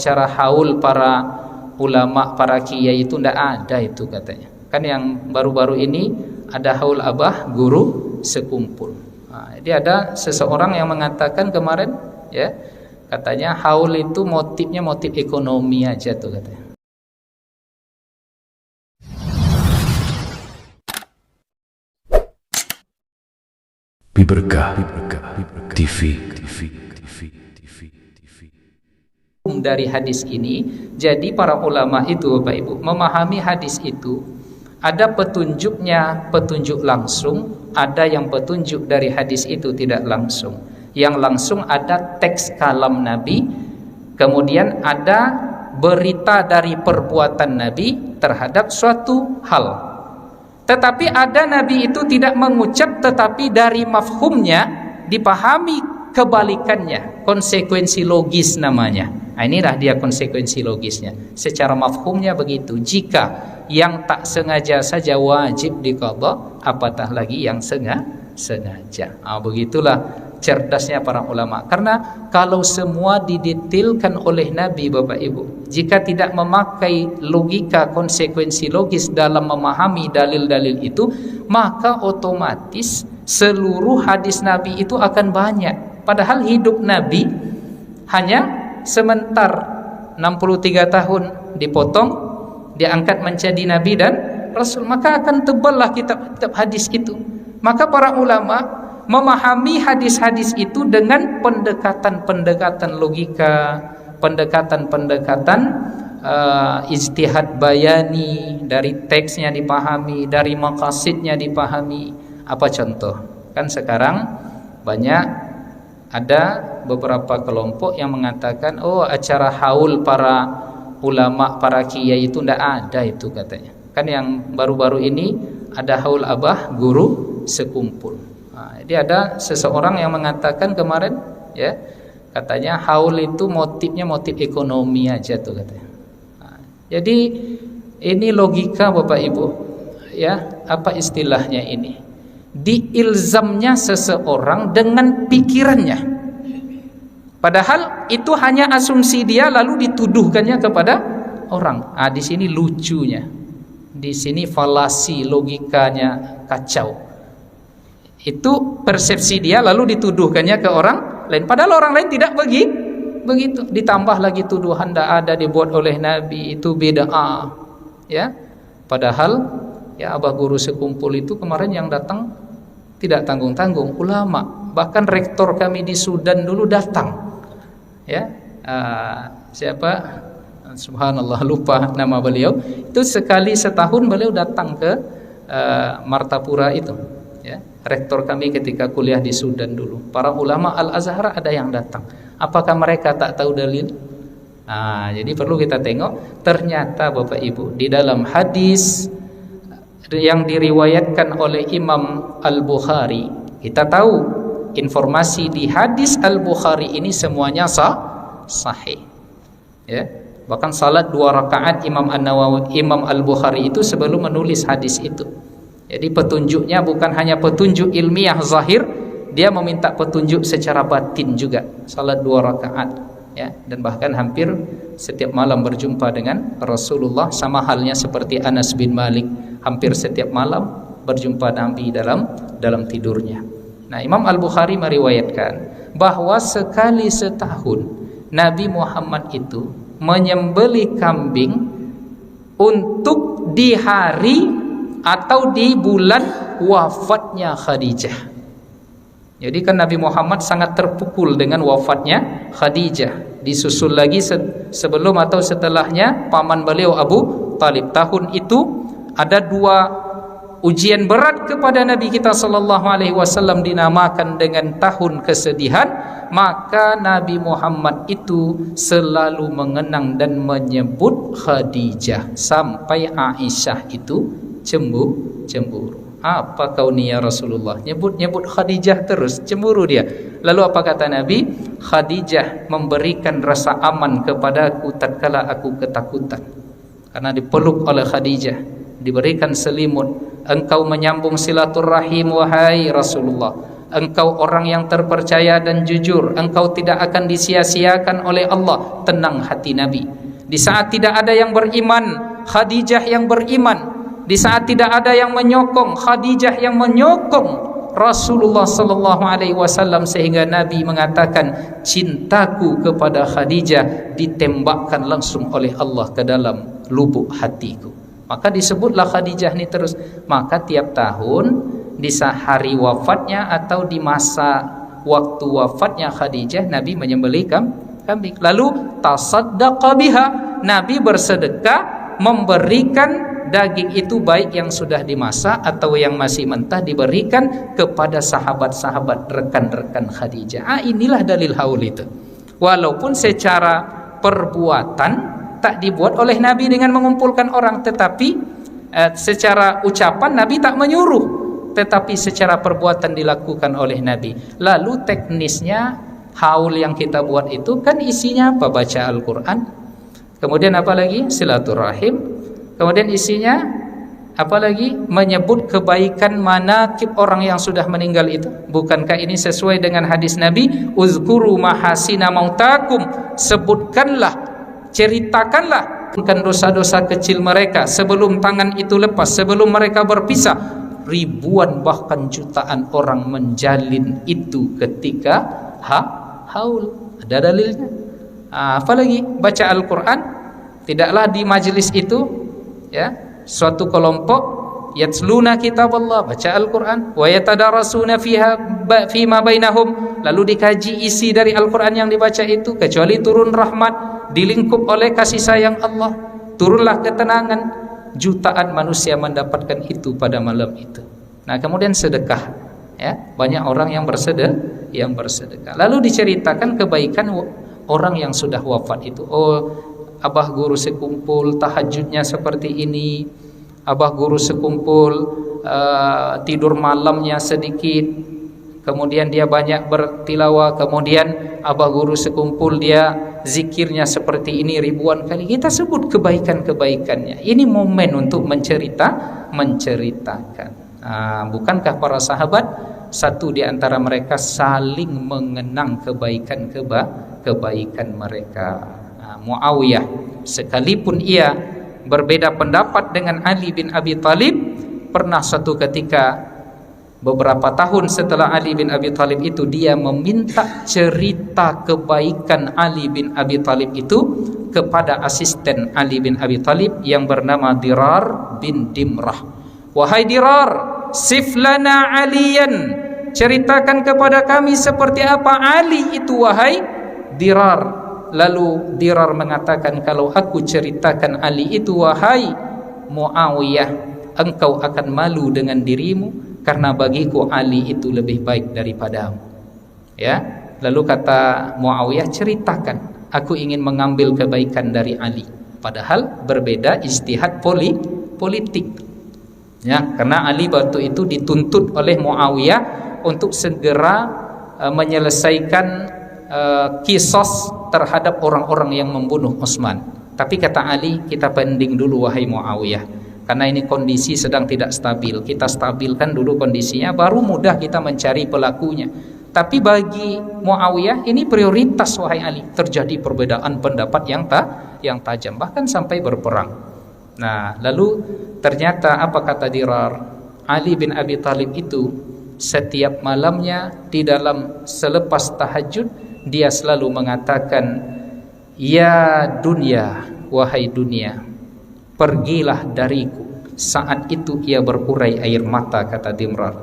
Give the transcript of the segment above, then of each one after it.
acara haul para ulama, para kiai itu ndak ada itu katanya. Kan yang baru-baru ini ada haul abah guru sekumpul. Nah, jadi ada seseorang yang mengatakan kemarin ya, katanya haul itu motifnya motif ekonomi aja tuh katanya. Berkah TV. Dari hadis ini, jadi para ulama itu Bapak Ibu memahami hadis itu ada petunjuknya, petunjuk langsung, ada yang petunjuk dari hadis itu tidak langsung. Yang langsung ada teks kalam Nabi, kemudian ada berita dari perbuatan Nabi terhadap suatu hal. Tetapi ada Nabi itu tidak mengucap, tetapi dari mafhumnya dipahami kebalikannya, konsekuensi logis namanya. Nah, inilah dia konsekuensi logisnya. Secara mafhumnya begitu. Jika yang tak sengaja saja wajib diqadha, apatah lagi yang sengaja. Begitulah cerdasnya para ulama. Karena kalau semua didetailkan oleh Nabi Bapak Ibu, jika tidak memakai logika konsekuensi logis dalam memahami dalil-dalil itu, maka otomatis seluruh hadis Nabi itu akan banyak. Padahal hidup Nabi hanya sementar 63 tahun, dipotong, diangkat menjadi Nabi dan Rasul, maka akan teballah kitab-kitab hadis itu. Maka para ulama memahami hadis-hadis itu dengan pendekatan-pendekatan logika, pendekatan-pendekatan ijtihad bayani, dari teksnya dipahami, dari maqasidnya dipahami. Apa contoh? Kan sekarang banyak ada beberapa kelompok yang mengatakan, oh acara haul para ulama, para kiai itu ndak ada itu katanya. Kan yang baru-baru ini ada haul abah guru sekumpul. Jadi ada seseorang yang mengatakan kemarin ya, katanya haul itu motifnya motif ekonomi aja tuh katanya. Jadi ini logika Bapak Ibu ya, apa istilahnya ini? Diilzamnya seseorang dengan pikirannya, padahal itu hanya asumsi dia lalu dituduhkannya kepada orang. Di sini lucunya, di sini falasi, logikanya kacau. Itu persepsi dia lalu dituduhkannya ke orang lain, padahal orang lain tidak begitu. Ditambah lagi tuduhan tidak ada dibuat oleh Nabi, itu bid'ah ya. Padahal ya abah guru sekumpul itu kemarin yang datang tidak tanggung-tanggung, ulama, bahkan rektor kami di Sudan dulu datang ya. Siapa, subhanallah lupa nama beliau, itu sekali setahun beliau datang ke Martapura itu ya, rektor kami ketika kuliah di Sudan dulu. Para ulama Al-Azhar ada yang datang. Apakah mereka tak tahu dalil? Jadi perlu kita tengok, ternyata Bapak Ibu di dalam hadis yang diriwayatkan oleh Imam Al-Bukhari, kita tahu informasi di hadis Al-Bukhari ini semuanya sahih ya. Bahkan salat 2 rakaat Imam An-Nawawi, Imam Al-Bukhari itu sebelum menulis hadis itu. Jadi petunjuknya bukan hanya petunjuk ilmiah zahir, dia meminta petunjuk secara batin juga. Salat 2 rakaat ya, dan bahkan hampir setiap malam berjumpa dengan Rasulullah, sama halnya seperti Anas bin Malik, hampir setiap malam berjumpa Nabi dalam tidurnya. Nah, Imam Al-Bukhari meriwayatkan bahwa sekali setahun Nabi Muhammad itu menyembelih kambing untuk di hari atau di bulan wafatnya Khadijah. Jadi kan Nabi Muhammad sangat terpukul dengan wafatnya Khadijah. Disusul lagi sebelum atau setelahnya paman beliau Abu Talib. Tahun itu ada 2 ujian berat kepada Nabi kita sallallahu alaihi wasallam, dinamakan dengan tahun kesedihan. Maka Nabi Muhammad itu selalu mengenang dan menyebut Khadijah sampai Aisyah itu cemburu. Apa kau ni ya Rasulullah, nyebut Khadijah terus, cemburu dia. Lalu apa kata Nabi? Khadijah memberikan rasa aman kepadaku tatkala aku ketakutan, karena dipeluk oleh Khadijah, diberikan selimut. Engkau menyambung silaturahim wahai Rasulullah, engkau orang yang terpercaya dan jujur, engkau tidak akan disia-siakan oleh Allah. Tenang hati Nabi. Di saat tidak ada yang beriman, Khadijah yang beriman. Di saat tidak ada yang menyokong, Khadijah yang menyokong Rasulullah sallallahu alaihi wasallam, sehingga Nabi mengatakan cintaku kepada Khadijah ditembakkan langsung oleh Allah ke dalam lubuk hatiku. Maka disebutlah Khadijah ini terus. Maka tiap tahun di hari wafatnya atau di masa waktu wafatnya Khadijah, Nabi menyembelih kambing. Lalu tasaddaqa biha, Nabi bersedekah memberikan daging itu, baik yang sudah dimasak atau yang masih mentah, diberikan kepada sahabat-sahabat rekan-rekan Khadijah. Inilah dalil haul itu. Walaupun secara perbuatan tak dibuat oleh Nabi dengan mengumpulkan orang, tetapi secara ucapan Nabi tak menyuruh, tetapi secara perbuatan dilakukan oleh Nabi. Lalu teknisnya haul yang kita buat itu kan isinya apa? Baca Al-Quran, kemudian apa lagi? Silaturahim. Kemudian isinya apa lagi? Menyebut kebaikan manaqib orang yang sudah meninggal itu. Bukankah ini sesuai dengan hadis Nabi? Uzkuru mahasina mautakum. Sebutkanlah, ceritakanlah bukan dosa-dosa kecil mereka sebelum tangan itu lepas, sebelum mereka berpisah. Ribuan bahkan jutaan orang menjalin itu ketika haul. Ada dalilnya. Apalagi baca Al-Quran. Tidaklah di majelis itu, ya, suatu kelompok yatsluna kitab Allah, baca Al-Quran, wa yatadarasuna fima bainahum, lalu dikaji isi dari Al-Quran yang dibaca itu, kecuali turun rahmat, dilingkup oleh kasih sayang Allah, turunlah ketenangan. Jutaan manusia mendapatkan itu pada malam itu. Nah, kemudian sedekah, ya, banyak orang yang bersedekah. Lalu diceritakan kebaikan orang yang sudah wafat itu. Abah guru sekumpul tahajudnya seperti ini, abah guru sekumpul tidur malamnya sedikit, kemudian dia banyak bertilawah, kemudian abah guru sekumpul dia zikirnya seperti ini ribuan kali. Kita sebut kebaikan-kebaikannya. Ini momen untuk menceritakan. Bukankah para sahabat, satu di antara mereka saling mengenang kebaikan mereka. Muawiyah, sekalipun ia berbeda pendapat dengan Ali bin Abi Thalib, pernah suatu ketika beberapa tahun setelah Ali bin Abi Thalib itu, dia meminta cerita kebaikan Ali bin Abi Thalib itu kepada asisten Ali bin Abi Thalib yang bernama Dirar bin Dimrah. Wahai Dirar, siflana Aliyan, ceritakan kepada kami seperti apa Ali itu wahai Dirar. Lalu Dirar mengatakan, kalau aku ceritakan Ali itu wahai Muawiyah, engkau akan malu dengan dirimu, karena bagiku Ali itu lebih baik daripadamu. Ya, lalu kata Muawiyah, ceritakan, aku ingin mengambil kebaikan dari Ali. Padahal berbeda ijtihad politik. Ya, karena Ali waktu itu dituntut oleh Muawiyah untuk segera menyelesaikan kisos terhadap orang-orang yang membunuh Utsman. Tapi kata Ali, kita pending dulu wahai Muawiyah, karena ini kondisi sedang tidak stabil. Kita stabilkan dulu kondisinya, baru mudah kita mencari pelakunya. Tapi bagi Muawiyah ini prioritas wahai Ali. Terjadi perbedaan pendapat yang tajam, bahkan sampai berperang. Nah, lalu ternyata apa kata Dirar? Ali bin Abi Thalib itu setiap malamnya di dalam selepas tahajud, dia selalu mengatakan, ya dunia, wahai dunia, pergilah dariku. Saat itu ia berurai air mata, kata Dimrar.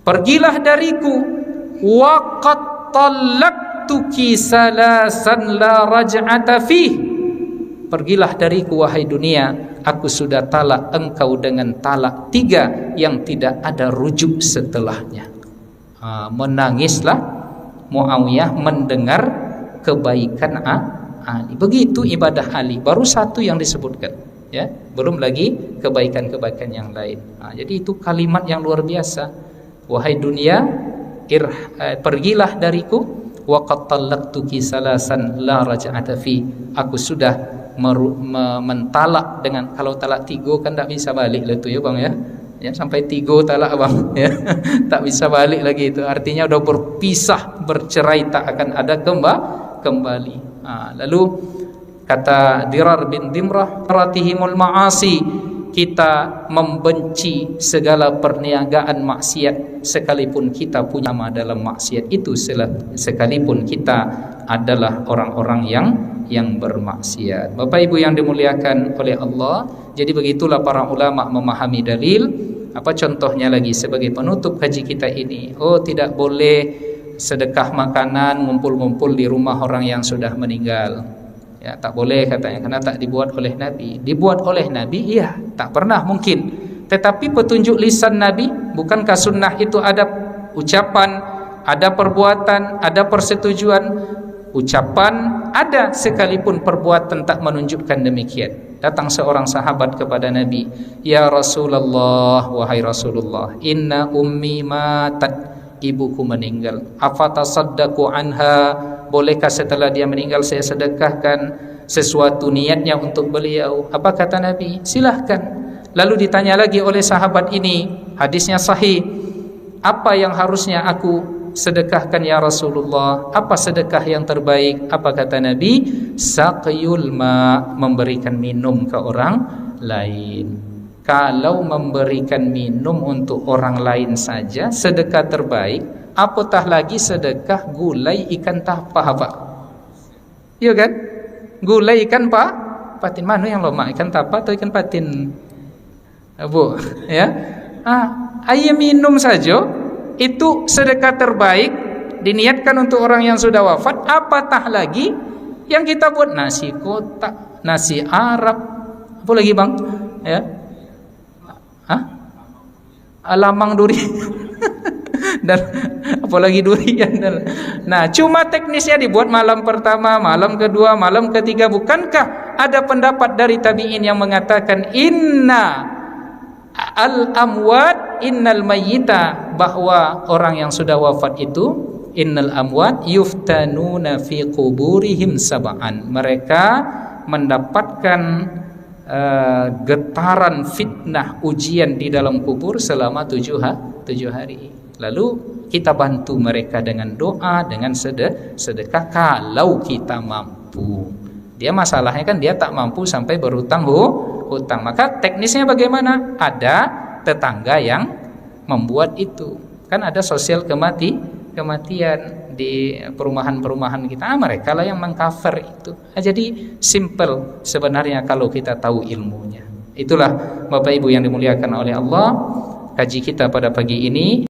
Pergilah dariku, wa qad talaqtuki salasan la raj'ata fih. Pergilah dariku wahai dunia, aku sudah talak engkau dengan talak 3 yang tidak ada rujuk setelahnya. Menangislah Muawiyah mendengar kebaikan Ali. Begitu ibadah Ali, baru satu yang disebutkan, ya, belum lagi kebaikan-kebaikan yang lain. Jadi itu kalimat yang luar biasa. Wahai dunia, pergilah dariku, wa qad talaqtuki salasan la raj'ata fi. Aku sudah mentalak dengan, kalau talak 3 kan tak bisa balik lah tu ya bang ya. Ya, sampai 3 talak bang, ya. Tak bisa balik lagi itu. Artinya udah berpisah, bercerai, tak akan ada kembali. Lalu kata Dirar bin Dimrah, ratihimul ma'asi, kita membenci segala perniagaan maksiat sekalipun kita punya nama dalam maksiat itu, sekalipun kita adalah orang-orang yang bermaksiat. Bapak Ibu yang dimuliakan oleh Allah, jadi begitulah para ulama memahami dalil. Apa contohnya lagi sebagai penutup kaji kita ini? Tidak boleh sedekah makanan ngumpul-ngumpul di rumah orang yang sudah meninggal. Ya, tak boleh katanya, karena tak dibuat oleh Nabi. Dibuat oleh Nabi, iya, tak pernah mungkin. Tetapi petunjuk lisan Nabi, bukankah sunnah itu ada ucapan, ada perbuatan, ada persetujuan? Ucapan ada, sekalipun perbuatan tak menunjukkan demikian. Datang seorang sahabat kepada Nabi, "Ya Rasulullah, wahai Rasulullah, inna ummi matat, ibuku meninggal. Afatasaddaqu anha, bolehkah setelah dia meninggal saya sedekahkan sesuatu niatnya untuk beliau?" Apa kata Nabi? Silahkan. Lalu ditanya lagi oleh sahabat ini, hadisnya sahih, "Apa yang harusnya aku sedekahkan ya Rasulullah? Apa sedekah yang terbaik?" Apa kata Nabi? Saqyul ma, memberikan minum ke orang lain. Kalau memberikan minum untuk orang lain saja sedekah terbaik, apatah lagi sedekah gulai ikan tapa, Pak? Iya kan? Gulai ikan patin. Mana yang loma, ikan tapa atau ikan patin? Bu, ya. Ayam minum saja itu sedekah terbaik, diniatkan untuk orang yang sudah wafat. Apatah lagi yang kita buat nasi kotak, nasi Arab, apa lagi bang? Ya, lamang durian dan apalagi durian. Nah, cuma teknisnya dibuat malam pertama, malam kedua, malam ketiga. Bukankah ada pendapat dari tabi'in yang mengatakan innal mayyita, bahwa orang yang sudah wafat itu, innal amwat yuftanuna fi quburihim sab'an, mereka mendapatkan getaran fitnah ujian di dalam kubur selama 7 hari. Lalu kita bantu mereka dengan doa, dengan sedekah kalau kita mampu. Dia masalahnya kan dia tak mampu sampai berhutang hutang. Maka teknisnya bagaimana? Ada tetangga yang membuat itu. Kan ada sosial kematian di perumahan-perumahan kita. Mereka lah yang mengcover itu. Jadi simple sebenarnya kalau kita tahu ilmunya. Itulah Bapak Ibu yang dimuliakan oleh Allah, kaji kita pada pagi ini.